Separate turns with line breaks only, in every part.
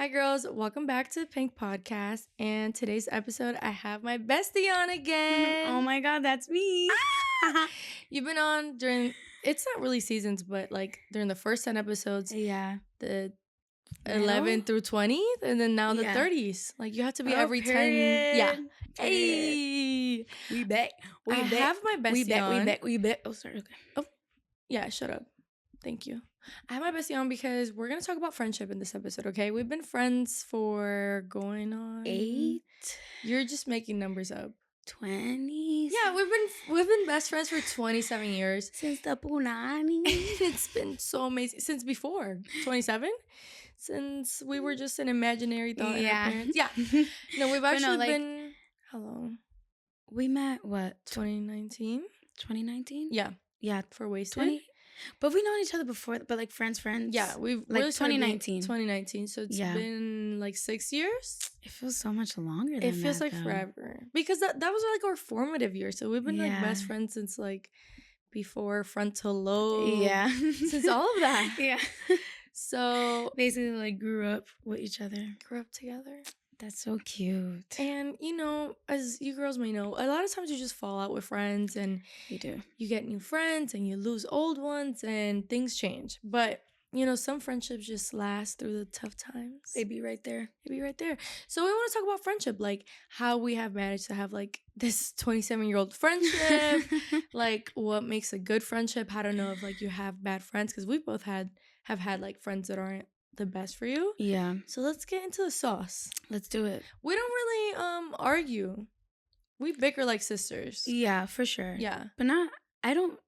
Hi, girls. Welcome back to the Pink Podcast. And today's episode, I have my bestie on again.
Oh my God, that's me.
You've been on during, it's not really seasons, but like during the first 10 episodes,
Yeah.
the
Middle?
11 through 20th, and then now the
Yeah.
30s. Like you have to be
Oh,
every 10.
period.
Yeah.
Period.
Hey.
We back.
I have my bestie on.
We back. Oh, sorry. Okay.
Oh, yeah, shut up. Thank you. I have my bestie on because we're going to talk about friendship in this episode, okay? We've been friends for going on
8.
You're just making numbers up.
20.
Yeah, we've been best friends for 27 years.
Since the punani.
It's been so amazing. Since before. 27? Since we were just an imaginary thought in our parents. Yeah. No, we've actually been... How long?
We met, what?
2019?
2019?
Yeah.
Yeah.
For Wasted.
20. But we've known each other before, but like friends.
Yeah, we've
like
really
2019.
2019, so it's been like 6 years.
It feels so much longer than
it feels
that,
like
though.
Forever. Because that was like our formative years. So we've been like best friends since like before frontal lobe.
Yeah.
Since all of that.
Yeah.
So
basically like grew up with each other.
Grew up together.
That's so cute.
And, you know, as you girls may know, a lot of times you just fall out with friends and
you do. You
get new friends and you lose old ones and things change. But, you know, some friendships just last through the tough times.
They be right there.
So we want to talk about friendship, like how we have managed to have like this 27-year-old friendship, like what makes a good friendship, how to know if like you have bad friends, because we both have had like friends that aren't the best for you.
Yeah.
So let's get into the sauce.
Let's do it.
We don't really argue. We bicker like sisters.
Yeah, for sure.
Yeah.
But I don't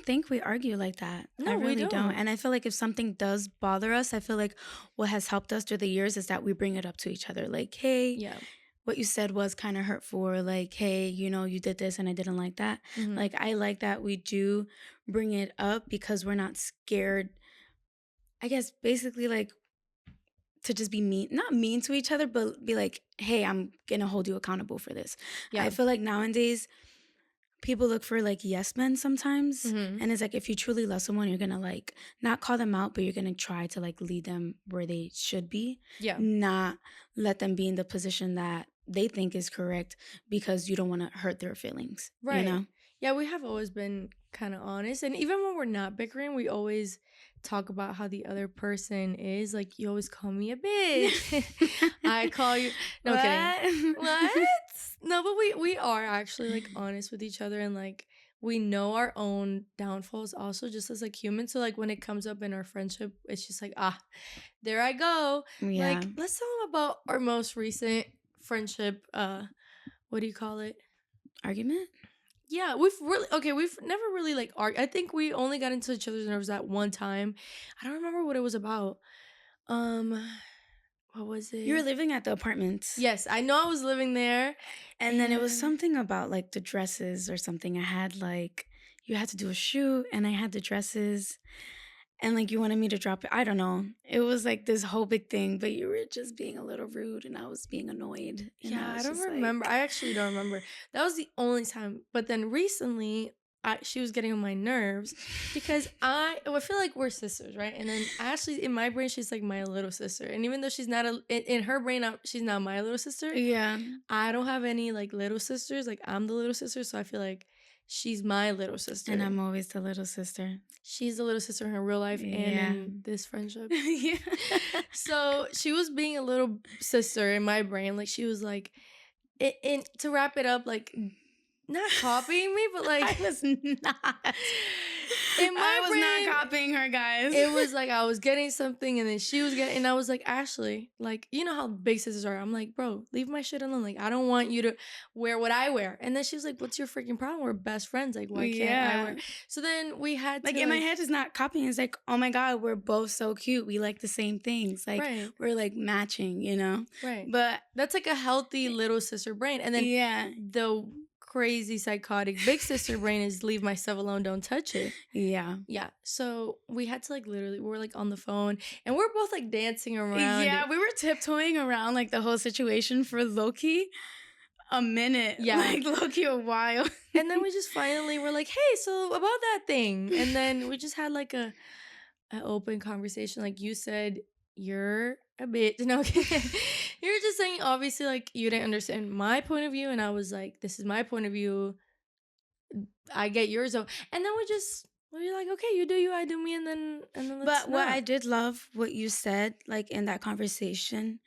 think we argue like that.
No,
I really
we don't.
And I feel like if something does bother us, I feel like what has helped us through the years is that we bring it up to each other. Like, hey, what you said was kind of hurtful. Or like, hey, you know, you did this and I didn't like that. Mm-hmm. Like, I like that we do bring it up because we're not scared. I guess basically like to just be not mean to each other, but be like, hey, I'm going to hold you accountable for this. Yeah. I feel like nowadays people look for like yes men sometimes. Mm-hmm. And it's like, if you truly love someone, you're going to like not call them out, but you're going to try to like lead them where they should be. Yeah. Not let them be in the position that they think is correct because you don't want to hurt their feelings. Right. You know?
Yeah, we have always been kind of honest. And even when we're not bickering, we always talk about how the other person is. Like, you always call me a bitch. I call you... No,
what?
Kidding. What? No, but we are actually, like, honest with each other. And, like, we know our own downfalls also just as, like, humans. So, like, when it comes up in our friendship, it's just like, there I go. Yeah. Like, let's tell them about our most recent friendship. What do you call it?
Argument?
Yeah, we've never really like argued. I think we only got into each other's nerves that one time. I don't remember what it was about. What was it?
You were living at the apartment.
Yes, I know I was living there.
And then it was something about like the dresses or something. I had like, you had to do a shoot and I had the dresses. And like you wanted me to drop it. I don't know. It was like this whole big thing, but you were just being a little rude and I was being annoyed.
Yeah, I don't remember. I actually don't remember. That was the only time. But then recently, she was getting on my nerves because I feel like we're sisters, right? And then Ashley, in my brain, she's like my little sister. And even though she's not in her brain, she's not my little sister. Yeah. I don't have any like little sisters. Like I'm the little sister. So I feel like she's my little sister.
And I'm always the little sister.
She's the little sister in her real life and in this friendship. Yeah. So she was being a little sister in my brain. Like she was like, to wrap it up, like not copying me, but like
I was not. I was not copying her, guys.
It was like I was getting something and then she was getting, and I was like, Ashley, like, you know how big sisters are. I'm like, bro, leave my shit alone. Like, I don't want you to wear what I wear. And then she was like, what's your freaking problem? We're best friends. Like, why can't I wear? So then we had to,
like, in my head, it's not copying. It's like, oh my God, we're both so cute. We like the same things. Like, we're like matching, you know?
Right.
But
that's like a healthy little sister brain. And then the crazy psychotic big sister brain is leave my stuff alone, don't touch it. Yeah. So we had to like literally, we were like on the phone and we're both like dancing around.
Yeah, we were tiptoeing around like the whole situation for low-key a minute. Yeah, like low-key a while.
And then we just finally were like, hey, so about that thing. And then we just had like an open conversation. Like you said, you're a bit. No, you're just saying obviously like you didn't understand my point of view, and I was like, this is my point of view. I get yours though, and then we're like, okay, you do you, I do me, and then let's
But what
not.
I did love what you said, like in that conversation,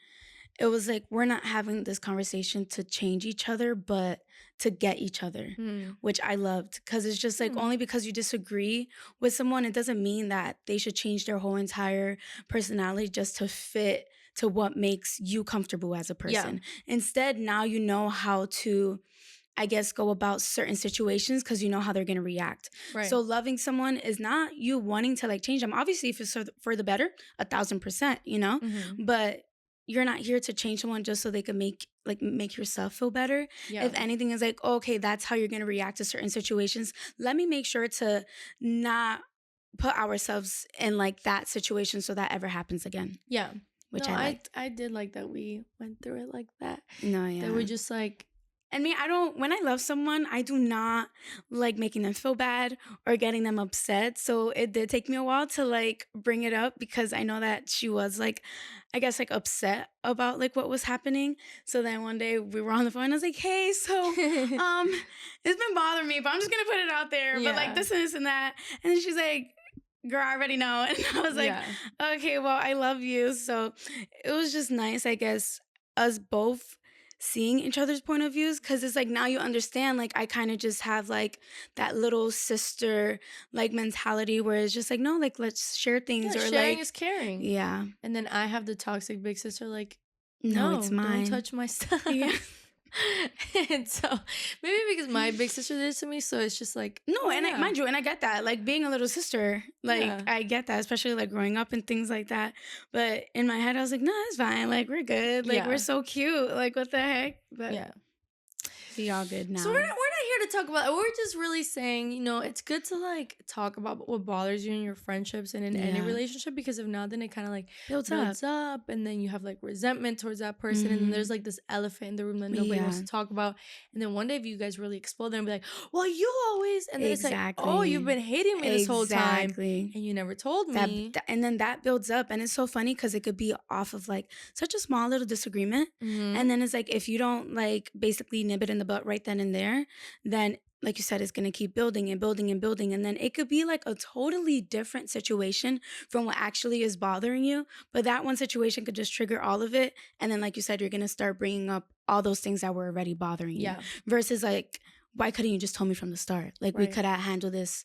it was like we're not having this conversation to change each other, but to get each other,
Hmm.
which I loved. Cause it's just like
Hmm.
only because you disagree with someone, it doesn't mean that they should change their whole entire personality just to fit to what makes you comfortable as a
Yeah.
person. Instead, now you know how to, I guess, go about certain situations because you know how they're going to react.
Right.
So loving someone is not you wanting to like change them. Obviously, if it's for the better, 1,000%, you know,
Mm-hmm.
but you're not here to change someone just so they can make yourself feel better.
Yeah.
If anything is like, okay, that's how you're going to react to certain situations. Let me make sure to not put ourselves in like that situation so that ever happens again,
Yeah. No,
which I
I
liked.
I did like that we went through it like that.
No,
That
yeah.
we're just like,
And me, I don't, when I love someone, I do not like making them feel bad or getting them upset. So it did take me a while to like bring it up because I know that she was like, I guess like upset about like what was happening. So then one day we were on the phone and I was like, hey, so it's been bothering me, but I'm just gonna put it out there. But like
yeah.
this and that. And then she's like, girl, I already know. And I was like,
Yeah.
okay, well, I love you. So it was just nice, I guess, us both seeing each other's point of views because it's like now you understand like I kind of just have like that little sister like mentality where it's just like no, like let's share things
Yeah,
or
sharing
like
is caring.
yeah,
And then I have the toxic big sister, like,
no, it's
no, don't
mine.
touch my stuff.
Yeah.
And so maybe because my big sister did it to me, so it's just like,
No,
oh
and I
yeah.
mind you, and I get that. Like being a little sister, like
Yeah.
I get that, especially like growing up and things like that. But in my head, I was like, no, it's fine. Like we're good. Like we're
Yeah.
so cute. Like what the heck? But
Yeah.
we all good
So
now.
we're not here to talk about it. We're just really saying, it's good to like talk about what bothers you in your friendships and in any
Yeah,
relationship, because if not, then it kind of like
builds up.
builds up, and then you have like resentment towards that person, and then
Mm-hmm.
there's like this elephant in the room that nobody wants
Yeah,
to talk about. And then one day if you guys really explode and be like, well, you always, and then it's like, oh, you've
exactly,
been hating me this whole time
exactly.
and you never told
That,
me.
and then that builds up, and it's so funny because it could be off of like such a small little disagreement,
Mm-hmm.
and then it's like if you don't like basically nib it in the butt right then and there, then like you said, it's gonna keep building and building and building, and then it could be like a totally different situation from what actually is bothering you. But that one situation could just trigger all of it, and then like you said, you're gonna start bringing up all those things that were already bothering you.
Yeah.
Versus like, why couldn't you just tell me from the start? Like we
Right.
could have handled this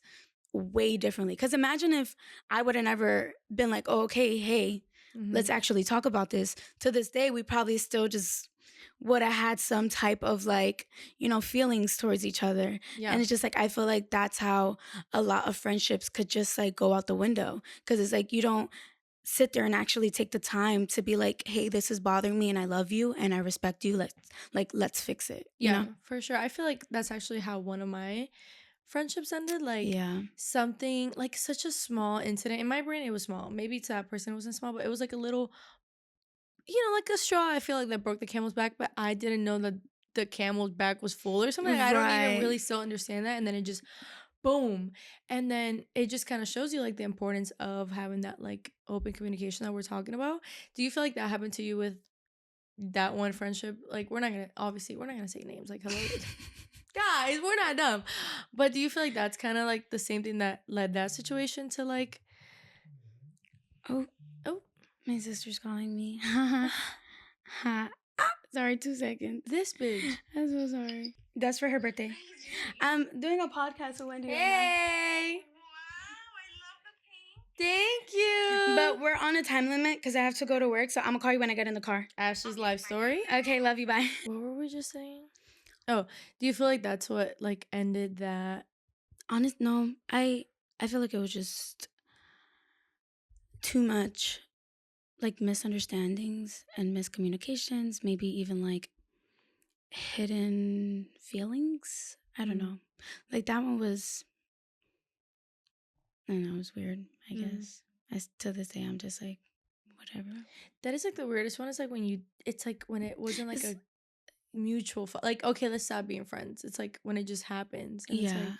way differently. Because imagine if I would have never been like, oh, okay, hey,
Mm-hmm.
let's actually talk about this. To this day, we probably still just would have had some type of like, feelings towards each other.
Yeah.
And it's just like, I feel like that's how a lot of friendships could just like go out the window. Because it's like, you don't sit there and actually take the time to be like, hey, this is bothering me and I love you and I respect you. Let's fix it, you
Yeah,
know?
for sure. I feel like that's actually how one of my friendships ended. Like
Yeah.
something like such a small incident. In my brain, it was small. Maybe to that person it wasn't small, but it was like a little, like a straw. I feel like that broke the camel's back, but I didn't know that the camel's back was full or something. Like, I don't even
Right.
really still understand that. And then it just boom. And then it just kind of shows you like the importance of having that like open communication that we're talking about. Do you feel like that happened to you with that one friendship? Like we're not gonna say names. Like hello. Guys, we're not dumb. But do you feel like that's kind of like the same thing that led that situation to like,
Oh,
oh,
my sister's calling me. Ha. Sorry, 2 seconds.
this bitch?
I'm so sorry. That's for her birthday. I'm doing a podcast with Wendy right
Hey, thank
now.
you.
But we're on a time limit because I have to go to work, so I'm gonna call you when I get in the car.
Ashley's life story.
Okay, love you, bye.
What were we just saying? Oh, do you feel like that's what like ended that?
No, I feel like it was just too much like misunderstandings and miscommunications, maybe even like hidden feelings. I don't
Mm.
know. Like that one was I don't know, it was weird, I guess. As to this day I'm just like whatever.
That is like the weirdest one. Is like it's like when it wasn't like
It's,
a mutual, like, okay, let's stop being friends. It's like when it just happens and it's
yeah.
like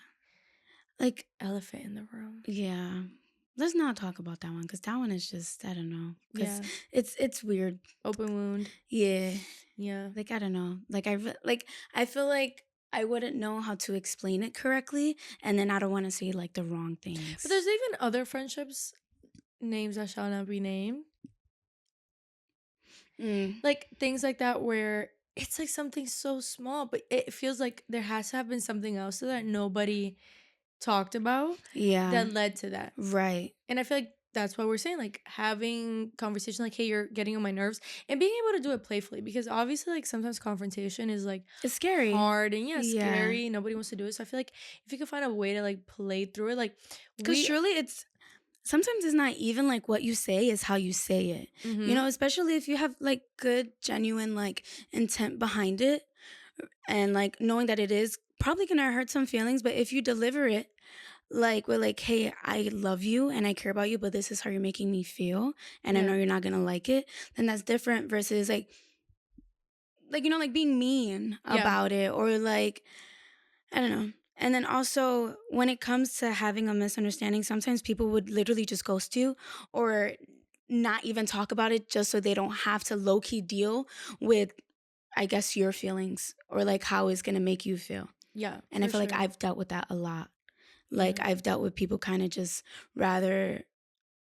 Like
elephant in the room.
yeah. Let's not talk about that one because that one is just I don't know because
Yeah.
it's weird.
Open wound.
Yeah,
Yeah.
like I don't know. Like I feel like I wouldn't know how to explain it correctly, and then I don't want to say like the wrong
But
things.
there's even other friendships, names that shall not be named,
Mm,
like things like that where it's like something so small, but it feels like there has to have been something else that nobody talked about
yeah,
that led to that.
right.
And I feel like that's what we're saying, like having conversation like, hey, you're getting on my nerves, and being able to do it playfully, because obviously like sometimes confrontation is like
It's scary.
hard and yeah,
Yeah,
scary. Nobody wants to do it. So I feel like if you could find a way to like play through it, like
because
we
surely it's sometimes it's not even like what you say is how you say it. You
mm-hmm.
know, especially if you have like good, genuine like intent behind it and like knowing that it is probably gonna hurt some feelings, but if you deliver it like we're like, hey, I love you and I care about you, but this is how you're making me feel, and I
Yeah.
know you're not gonna like it, then that's different versus like you know, like being mean
Yeah.
about it or like I don't know. And then also, when it comes to having a misunderstanding, sometimes people would literally just ghost you or not even talk about it just so they don't have to low key deal with, I guess, your feelings or like how it's going to make you feel.
Yeah,
And I
for
feel like
sure.
I've dealt with that a lot. Like,
Yeah.
I've dealt with people kind of just rather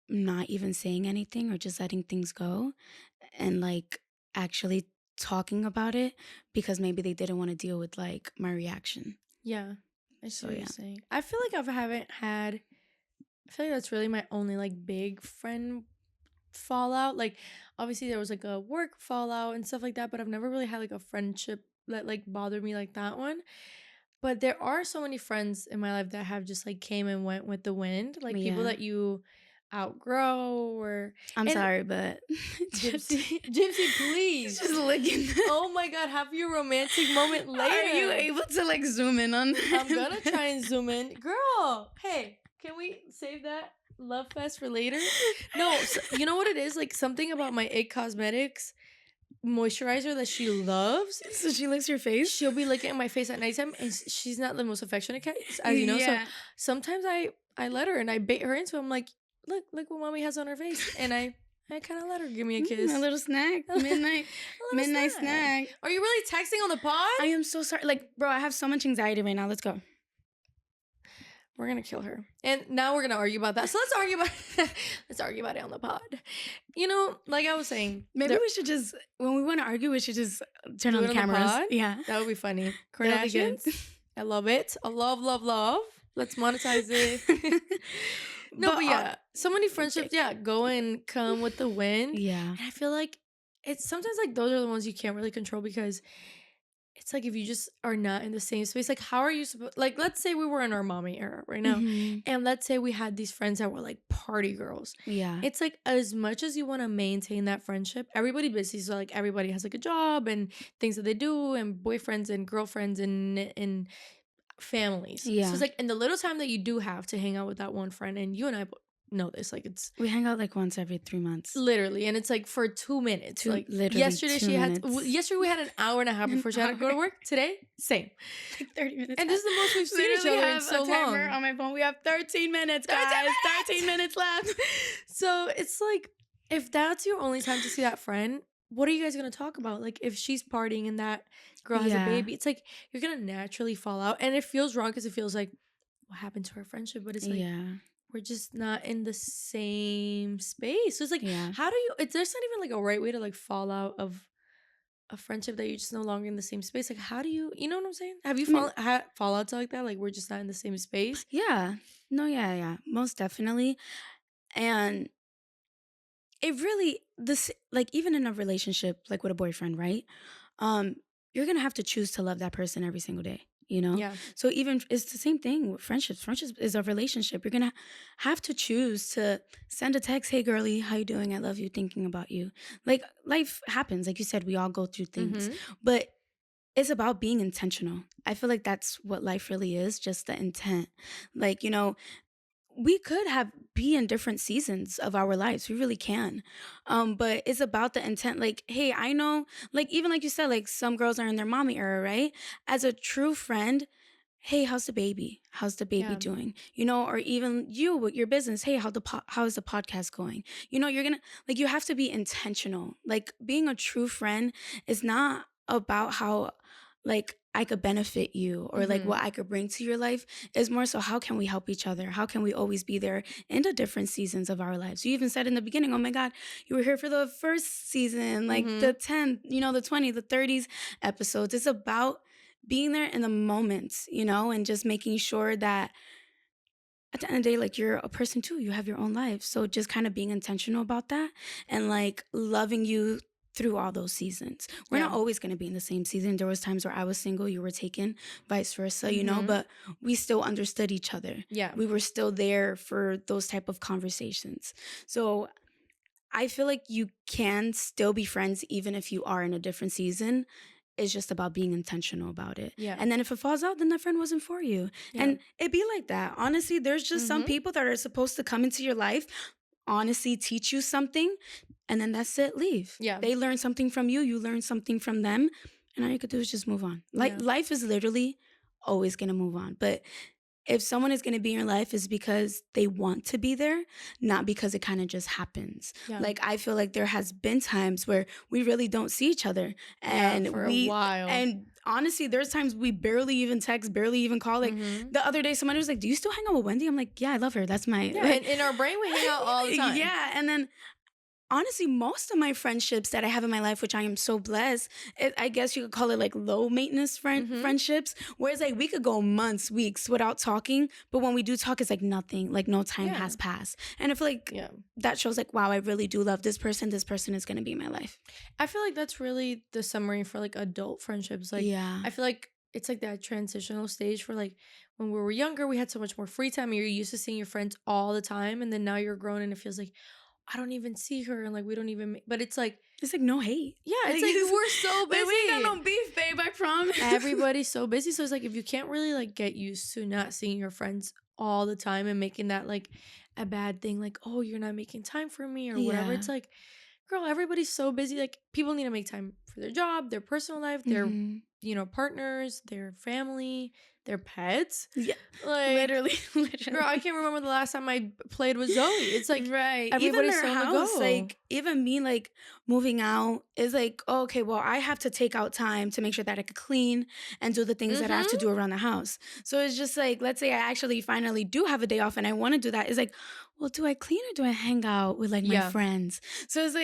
not even saying anything or just letting things go and like actually talking about it because maybe they didn't want to deal with like my reaction.
Yeah. I see
So,
what you're
yeah.
saying. I feel like I haven't had, I feel like that's really my only like big friend fallout. Like obviously there was like a work fallout and stuff like that, but I've never really had like a friendship that like bothered me like that one. But there are so many friends in my life that have just like came and went with the wind, like people
Yeah.
that you outgrow or
I'm
and
sorry, but
Gypsy Gypsy,
it's
please.
just looking.
Oh my god, have your romantic moment
Are you
later.
able to like zoom in on
I'm gonna
that?
try and zoom in. Girl, hey, can we save that love fest for later? No, so, you know what it is? Like something about my It Cosmetics moisturizer that she loves.
So she licks your face?
She'll be looking at my face at nighttime, and she's not the most affectionate cat, as you know. So
Yeah.
sometimes I let her and I bait her into. I'm like, look what mommy has on her face, and I kind of let her give me a
A
kiss.
little snack.
A little
Midnight
snack.
snack.
Are you really texting on the pod?
I am so sorry. Like, bro, I have so much anxiety right now. Let's go.
We're gonna kill her, and now we're gonna argue about that. So let's argue about let's argue about it on the pod. You know, like I was saying,
Maybe we should just when we want to argue, we should just turn
do
on
it
the
on the
cameras.
pod.
Yeah.
That would be funny.
That'll be good.
Kardashians, I love it. I love. Let's monetize it. No,
But
but yeah, so many friendships,
okay.
yeah, go and come with the wind,
Yeah.
and I feel like it's sometimes like those are the ones you can't really control because it's like if you just are not in the same space, like how are you supposed, like let's say we were in our mommy era right now,
Hmm.
and let's say we had these friends that were like party girls.
Yeah.
It's like as much as you want to maintain that friendship, everybody busy, so like everybody has like a job and things that they do and boyfriends and girlfriends and families. So it's
Yeah.
like in the little time that you do have to hang out with that one friend, and you and I know this, like it's
We hang out like once every 3 months.
literally, and it's like for 2 minutes.
Two,
Like
literally
yesterday,
2 minutes.
yesterday we had an hour and a half
An
before she had to go to
hour.
work. Today, same.
Like 30 minutes.
And this is the most we've seen each
Literally
other in
have
so
a timer
long.
on my phone. We have 13 minutes,
13
guys.
minutes!
13 minutes left.
So it's like, if that's your only time to see that friend, what are you guys gonna talk about? Like, if she's partying and that girl has a
Yeah.
baby, it's like you're gonna naturally fall out, and it feels wrong because it feels like what happened to our friendship, but it's like
Yeah.
we're just not in the same space. So it's like,
Yeah.
how do you? It's there's not even like a right way to like fall out of a friendship that you're just no longer in the same space. Like, how do you? You know what I'm saying? Have you
I mean,
had fallouts like that? Like, we're just not in the same space.
yeah. No, yeah, yeah. Most definitely. And it really this like even in a relationship like with a boyfriend, right? Um you're going to have to choose to love that person every single day, you know?
Yeah.
So even it's the same thing with friendships. Friendships is a relationship. You're going to have to choose to send a text, "Hey girlie, how you doing? I love you, thinking about you." Like life happens. Like you said, we all go through things.
Mm-hmm.
But it's about being intentional. I feel like that's what life really is, just the intent. Like, you know, we could have be in different seasons of our lives. We really can. But it's about the intent. Like, hey, I know, like even like you said, like some girls are in their mommy era, right? As a true friend, hey, how's the baby? How's the baby
Yeah.
doing? You know, or even you with your business, hey, how is the podcast going? You know, you're gonna like you have to be intentional. Like being a true friend is not about how like I could benefit you or like what
Mhm.
I could bring to your life. Is more so how can we help each other? How can we always be there in the different seasons of our lives? You even said in the beginning, oh my God, you were here for the first season, like the
Mhm.
10th, you know, the 20, the 30s episodes. It's about being there in the moments, you know, and just making sure that at the end of the day, like you're a person too, you have your own life. So just kind of being intentional about that and like loving you through all those seasons. We're
Yeah.
not always going to be in the same season. There was times where I was single, you were taken, vice versa, you know,
Mhm.
but we still understood each other.
Yeah.
We were still there for those type of conversations. So I feel like you can still be friends even if you are in a different season. It's just about being intentional about it.
Yeah.
And then if it falls out, then that friend wasn't for you.
Yeah.
And it be like that. Honestly, there's just some
Mhm.
people that are supposed to come into your life, honestly teach you something, and then that's it, leave.
Yeah.
They learn something from you, you learn something from them, and all you could do is just move on. Like
Yeah.
life is literally always gonna move on. But if someone is going to be in your life is because they want to be there, not because it kind of just happens.
Yeah.
Like I feel like there has been times where we really don't see each other
Yeah,
and
for a while.
honestly there's times we barely even text, barely even call. Like
Mhm.
the other day somebody was like, "Do you still hang out with Wendy?" I'm like, "Yeah, I love her. That's my
Yeah,
like
and in our brain, we hang out all the time.
yeah, and then honestly, most of my friendships that I have in my life, which I am so blessed, I guess you could call it like low maintenance
Mhm.
friendships. Whereas like we could go months, weeks without talking, but when we do talk, it's like nothing, like no time
Yeah.
has passed. And I feel like
Yeah.
that shows like, wow, I really do love this person. This person is gonna be in my life.
I feel like that's really the summary for like adult friendships. Like,
Yeah.
I feel like it's like that transitional stage for like when we were younger, we had so much more free time. And you're used to seeing your friends all the time. And then now you're grown and it feels like, I don't even see her. And like, we don't even, but it's like,
It's like no hate.
yeah,
Like,
it's like we're so
like we ain't got
busy.
no beef, babe, I promise.
Everybody's so busy. So it's like if you can't really like get used to not seeing your friends all the time and making that like a bad thing, like, oh, you're not making time for me or whatever.
Yeah.
It's like, girl, everybody's so busy. Like people need to make time for their job, their personal life, their,
Hmm.
partners, their family, their pets.
Yeah.
Like,
Literally,
girl, I
literally.
can't remember the last time I played with Zoe. It's like
Right. Even
everybody's
their
so on the
house,
go.
like even me like moving out is like, oh, okay, well, I have to take out time to make sure that I could clean and do the things that I have to
Mm-hmm.
do around the house. So it's just like, let's say I actually finally do have a day off and I want to do that. It's like, well, do I clean or do I hang out with like my
Yeah.
friends? So it's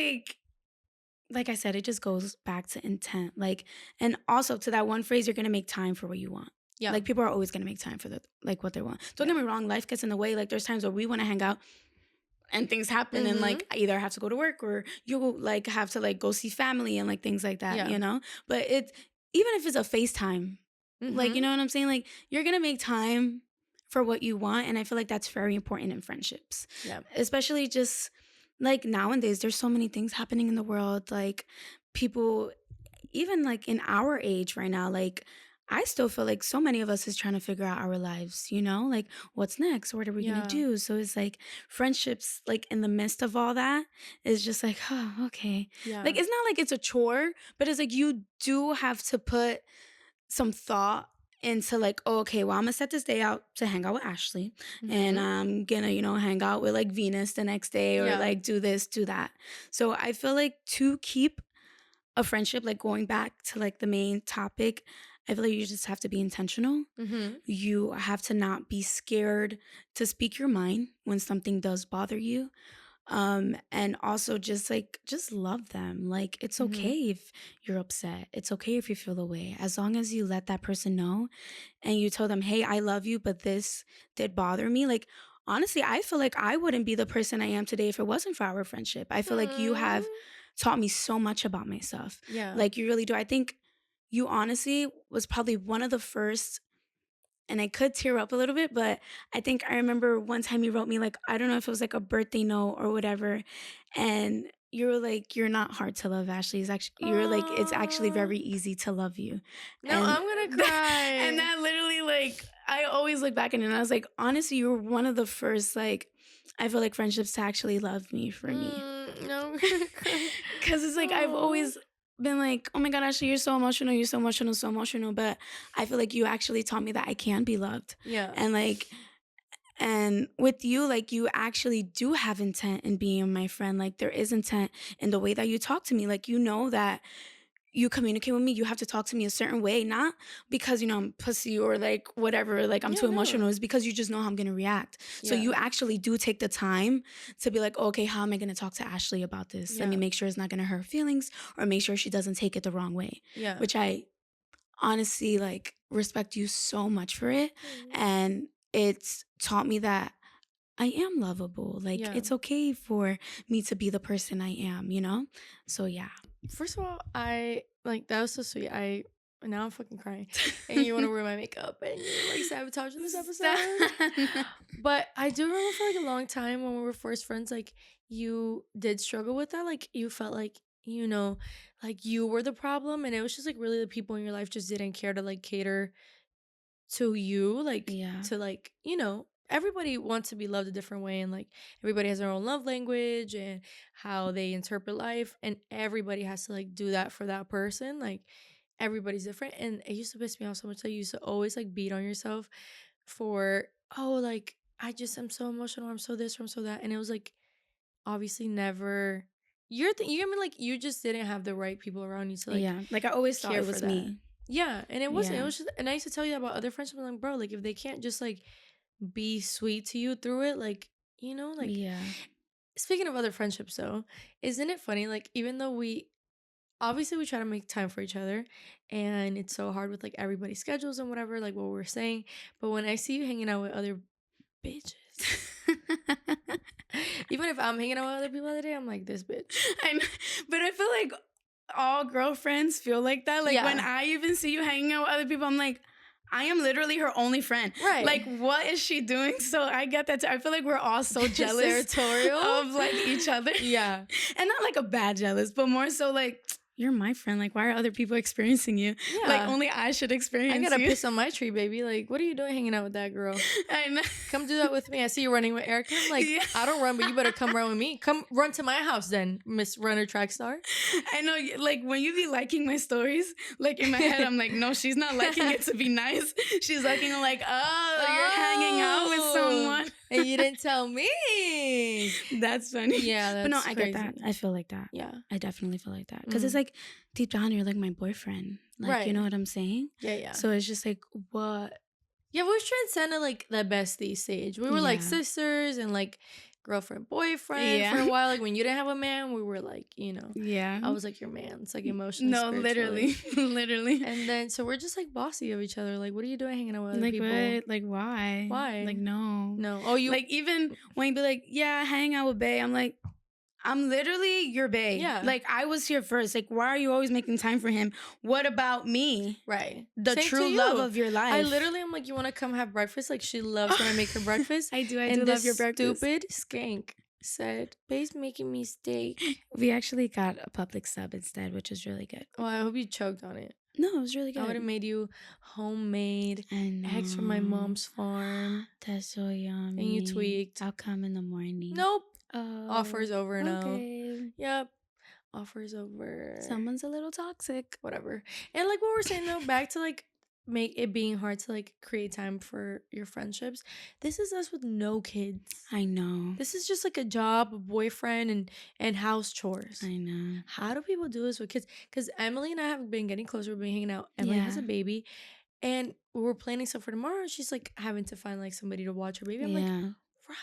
like I said, it just goes back to intent. Like, and also to that one phrase, you're gonna make time for what you want.
Yeah.
Like people are always gonna make time for the like what they want. Don't
Yeah.
get me wrong, life gets in the way. Like there's times where we want to hang out and things happen and
Mm-hmm.
like I either have to go to work or you like have to like go see family and like things like that,
Yeah.
you know? But it even if it's a FaceTime, like you
Mm-hmm.
know what I'm saying? Like you're gonna make time for what you want. And I feel like that's very important in friendships.
Yeah.
Especially just like nowadays, there's so many things happening in the world. Like people even like in our age right now, like I still feel like so many of us is trying to figure out our lives, you know, like what's next? What are we gonna
Yeah.
do? So it's like friendships, like in the midst of all that, is just like, oh, okay.
Yeah.
Like it's not like it's a chore, but it's like you do have to put some thought into like, oh, okay, well, I'm gonna set this day out to hang out with Ashley, and
Mm-hmm.
I'm gonna, hang out with like Venus the next day, or
Yeah.
like do this, do that. So I feel like to keep a friendship, like going back to like the main topic, I feel like you just have to be intentional.
Mm-hmm.
You have to not be scared to speak your mind when something does bother you. And also just love them. Like it's
Mm-hmm.
okay if you're upset. It's okay if you feel the way. As long as you let that person know and you tell them, "Hey, I love you, but this did bother me." Like honestly, I feel like I wouldn't be the person I am today if it wasn't for our friendship. I feel like you have
Mm.
taught me so much about myself.
Yeah.
Like you really do. I think you honestly was probably one of the first, and I could tear up a little bit, but I think I remember one time you wrote me like, I don't know if it was like a birthday note or whatever, and you were like, "You're not hard to love, Ashley. It's actually you're like it's actually
Aw.
very easy to love you,"
No,
and
I'm gonna
and
cry.
that literally like I always look back and I was like, honestly, you were one of the first like I feel like friendships to actually love me for me,
No, I'm gonna cry.
because it's like I've
Oh.
always been like, oh my God, Ashley, you're so emotional. You're so emotional, so emotional. But I feel like you actually taught me that I can be loved.
Yeah.
And like, and with you, like, you actually do have intent in being my friend. Like, there is intent in the way that you talk to me. Like, you know that you communicate with me, you have to talk to me a certain way, not because, I'm pussy or like whatever, like I'm
Yeah,
too emotional.
no.
It's because you just know how I'm going to react. So
Yeah.
you actually do take the time to be like, okay, how am I going to talk to Ashley about this? Let me
Yeah.
make sure it's not going to hurt her feelings or make sure she doesn't take it the wrong way,
Yeah.
which I honestly like respect you so much for it.
Mhm.
And it's taught me that I am lovable. Like,
Yeah.
it's okay for me to be the person I am, So, yeah.
First of all, I like that was so sweet. Now I'm fucking crying. And you want to wear my makeup and you're like sabotaging this
Stop.
episode. But I do remember for like a long time when we were first friends, like you did struggle with that. Like you felt like, like you were the problem. And it was just like really the people in your life just didn't care to like cater to you, like
Yeah.
to like, everybody wants to be loved a different way, and like everybody has their own love language and how they interpret life, and everybody has to like do that for that person. Like everybody's different. And it used to piss me off so much that you used to always like beat on yourself for, oh, like I just am so emotional, I'm so this or I'm so that. And it was like obviously never you get me, like you just didn't have the right people around you to like
Yeah. Like, I always thought
care
it
for
was
that.
me.
Yeah, and it wasn't. It
Yeah.
was just, and I used to tell you that about other friendships. I'm like, bro, like if they can't just like be sweet to you through it, like like
Yeah.
speaking of other friendships, though, isn't it funny? Like even though we obviously we try to make time for each other, and it's so hard with like everybody's schedules and whatever, like what we're saying. But when I see you hanging out with other bitches, even if I'm hanging out with other people the other day, I'm like this bitch.
But I feel like all girlfriends feel like that. Like, when
Yeah.
I even see you hanging out with other people, I'm like, I am literally her only friend.
Right.
Like, what is she doing? So I get that too. I feel like we're all so jealous
Territorial
of like each other.
Yeah.
And not like a bad jealous, but more so like, you're my friend. Like, why are other people experiencing you?
Yeah.
Like, only I should experience
I gotta
you.
piss on my tree, baby. Like, what are you doing hanging out with that girl?
I know.
Come do that with me. I see you running with Erica. I'm like,
Yeah.
I don't run, but you better come run with me. Come run to my house then, Miss Runner Track Star.
I know, like, when you be liking my stories, like, in my head, I'm like, no, she's not liking it to be nice. She's liking it like, oh, you're hanging out with someone.
And you didn't tell me.
That's funny.
Yeah, that's
But no, I
crazy.
get that. I feel like that.
Yeah.
I definitely feel like that. Because it's like, deep down, you're like my boyfriend. Like,
Right.
you know what I'm saying?
Yeah, yeah.
So it's just like, what?
Yeah, we transcended like the bestie stage. We were like
Yeah.
sisters and like girlfriend, boyfriend for a while. Like when you didn't have a man, we were like,
Yeah.
I was like your man. It's like emotionally.
No, literally. Literally.
And then so we're just like bossy of each other. Like, what are you doing hanging out with other
Like,
people?
what? Like, why?
Why?
Like, no.
No. Oh, you
like, even when you be like, yeah, hang out with Bae, I'm like, I'm literally your bae.
Yeah.
Like, I was here first. Like, why are you always making time for him? What about me?
Right.
The
Same
true love of your life.
I literally am like, you want to come have breakfast? Like, she loves when I make her breakfast.
I do
And
love your breakfast.
Stupid skank said, Bae's making me steak.
We actually got a public sub instead, which is really good.
Well, I hope you choked on it.
No, it was really good.
I would have made you homemade eggs from my mom's farm.
That's so yummy.
And you tweaked.
I'll come in the morning.
Nope.
Oh,
Offer's over now.
Okay.
Yep. Offer's over.
Someone's a little toxic.
Whatever. And like what we're saying though, back to like make it being hard to like create time for your friendships. This is us with no kids.
I know.
This is just like a job, a boyfriend, and house chores.
I know.
How do people do this with kids? Because Emily and I have been getting closer. We've been hanging out. Emily has a baby. And we're planning stuff for tomorrow. And she's like having to find like somebody to watch her baby. I'm like,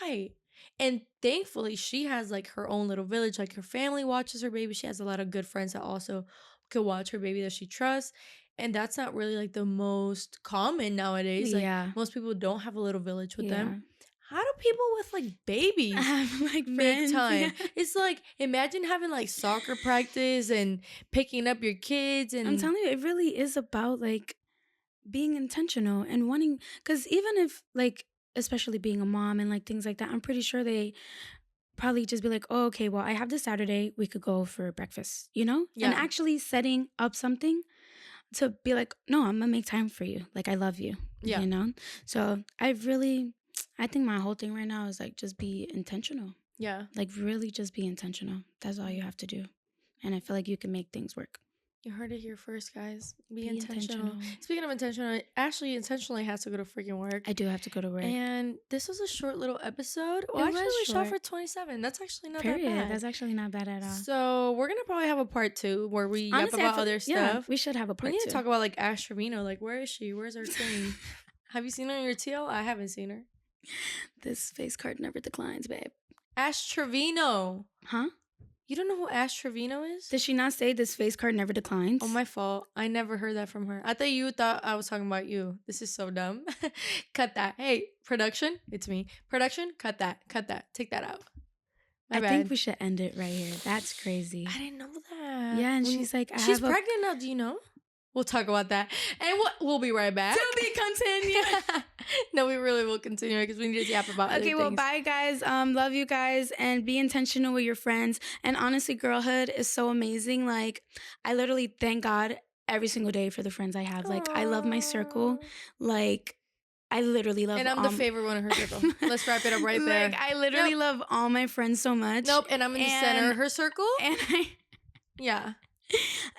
right. And thankfully, she has like her own little village. Like her family watches her baby. She has a lot of good friends that also could watch her baby that she trusts. And that's not really like the most common nowadays. Like most people don't have a little village with them. How do people with like babies
have like
make
friends?
time?
Yeah.
It's like imagine having like soccer practice and picking up your kids. And
I'm telling you, it really is about like being intentional and wanting. Because even if like, especially being a mom and like things like that, I'm pretty sure they probably just be like, oh, okay, well, I have this Saturday, we could go for breakfast, And actually setting up something to be like, no, I'm gonna make time for you. Like, I love you, So I think my whole thing right now is like, just be intentional.
Yeah.
Like, really just be intentional. That's all you have to do. And I feel like you can make things work.
You heard it here first, guys. Be intentional. Speaking of intentional, Ashley intentionally has to go to freaking work.
I do have to go to work.
And this was a short little episode. Well, actually, we shot for 27. That's actually not that bad.
That's actually not bad at all.
So we're going to probably have a part 2 where we yap about other stuff.
Yeah, we should have a part 2.
We need to talk about like Ash Trevino. Like, where is she? Where's her queen? Have you seen her on your TL? I haven't seen her.
This face card never declines, babe.
Ash Trevino.
Huh?
You don't know who Ash Trevino is?
Did she not say this face card never declines?
Oh, my fault. I never heard that from her. I thought you thought I was talking about you. This is so dumb. Cut that. Hey, production. It's me. Production. Cut that. Cut that. Take that out.
I think we should end it right here. That's crazy.
I didn't know that.
Yeah, and she's like,
she's pregnant now. Do you know? We'll talk about that. And we'll be right back.
To be continued.
No, we really will continue because we need to yap about other things.
Bye, guys. Love you guys. And be intentional with your friends. And honestly, girlhood is so amazing. Like, I literally thank God every single day for the friends I have. Like, I love my circle. Like, I literally love
and I'm the favorite one in her circle. Let's wrap it up right there.
Like, I literally love all my friends so much.
Nope, and I'm in the center of her circle.
And
yeah.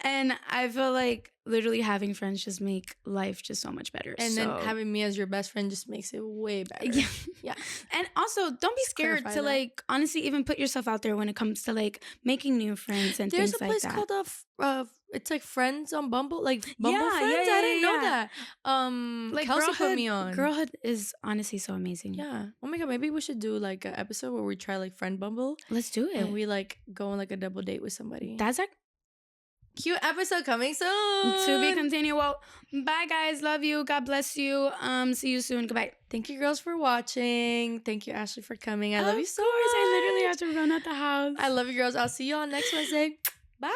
And I feel like literally having friends just make life just so much better.
And then having me as your best friend just makes it way better.
Yeah.
Yeah.
And also, don't be scared to like honestly even put yourself out there when it comes to like making new friends and things like that.
There's a place called it's like Friends on Bumble, like Bumble Friends. I didn't know that.
Like
Kelsey put me on.
Girlhood is honestly so amazing.
Yeah. Oh my god, maybe we should do like an episode where we try like Friend Bumble.
Let's do it.
And we like go on like a double date with somebody.
That's like
cute episode coming soon.
To be continued. Well, bye guys. Love you. God bless you. See you soon. Goodbye.
Thank you girls for watching. Thank you, Ashley, for coming. I love you so much.
I literally have to run out the house.
I love you girls. I'll see you on next Wednesday. Bye.